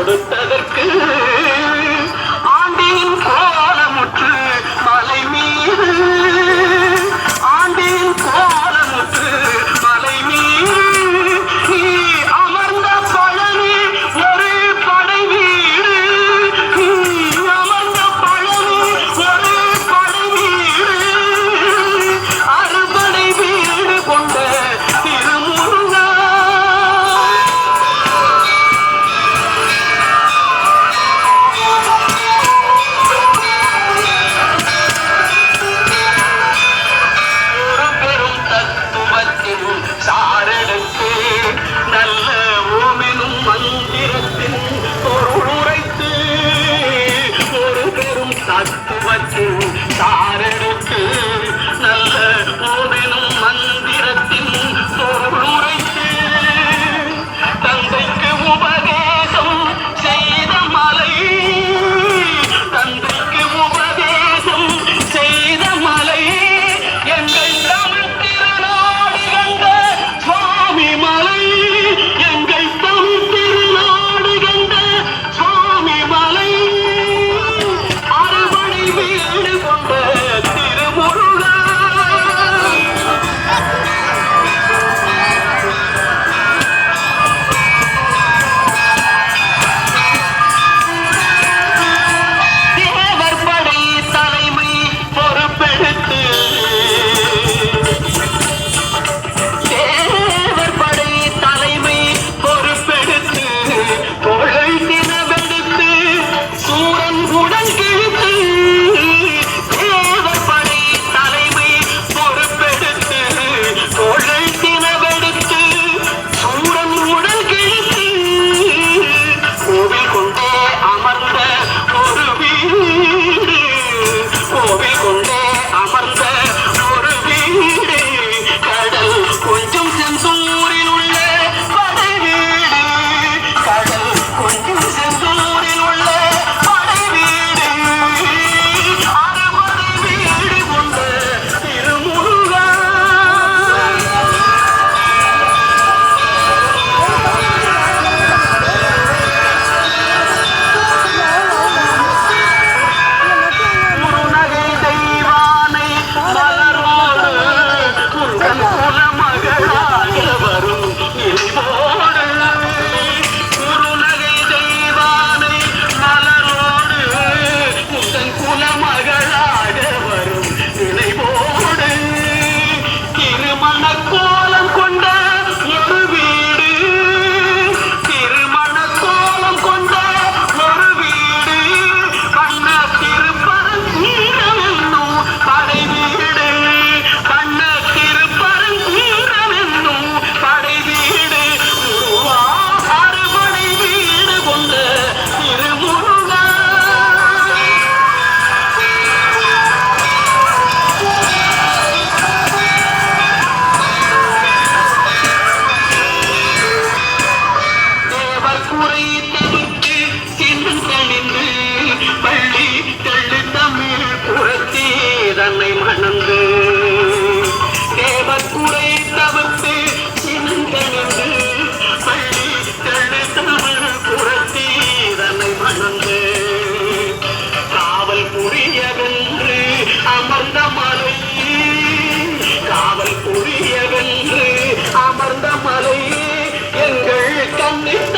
கொடுத்ததற்கு ஆண்டின் கோலமுற்று மலை மீது ஆண்டின் கோலமுற்று மலை மீது நீ அமர்ந்த பழனி ஒரு படை வீடு நீ அமர்ந்த பழனி ஒரு படை வீடு அறுபடை வீடு கொண்ட திருமுருகா சாரெடுத்து நல்ல ஓமெனும் மந்திரத்தின் பொருளுரைத்து ஒரு பெரும் தத்துவத்தின் சாரெடுத்து நல்ல ஓமெனும் மந்திரத்தின் பொருளுரைத்து தந்தைக்கு உபதேசம் செய்த மலை தந்தைக்கு உபதேசம் செய்த மலை எங்கள் தமிழ் திருநாடு கண்ட சுவாமி மலை எங்கள் தமிழ் திருநாடு கண்ட சுவாமி மலை அறுபடை வீடு கொண்ட திருமுருகா தேவர் படை தலைமை பொறுப்பெடுத்து தேவர் படை தலைமை பொறுப்பெடுத்து கொழை தினவெடுத்து சூரன் உடன் கிழித்து தேவர் படை தலைமை பொறுப்பெடுத்து கொழை தினவெடுத்து சூரன் உடன் கிழித்து கோவில் கொண்டே அமர்ந்த ஒரு வீடு கோவில் கொண்டே அமர்ந்த ஒரு வீடு கடல் கொஞ்சம் செந்தூரில் உள்ள படை வீடு கடல் கொஞ்சம் செந்தூரில் உள்ள படை வீடு அறுபடை வீடு கொண்ட திருமுருகா குருநகை தெய்வானை மலரோடு குந்தன் குலமகளாக வரும் இனிவோடு குருநகை தெய்வானை மலரோடு குந்தன் குலமகளாக வரும் நினைவோடு திருமண கோலம் கொண்ட ஒரு வீடு திருமண கோலம் கொண்ட ஒரு வீடு கண்ண திருப்பரங்குன்றம் படை வீடு கண்ண திருப்பரங்குன்றம் படை வீடு முருகா அறுபடை வீடு கொண்ட திருமுருகா தேவர் குறை தவிர்த்து சின்னம் கணிந்து பள்ளி தெள்ளு தமிழ் புரத்தி தன்னை மணந்து தேவர் குறை தவிர்த்து சின்னம் கணிந்து பள்ளி தெள்ளு தமிழ் புரத்தி தன்னை மணந்து காவல் புரியவென்று அமர்ந்த மலை காவல் புரியவென்று அமர்ந்த மலை எங்கள் கண்ணித்த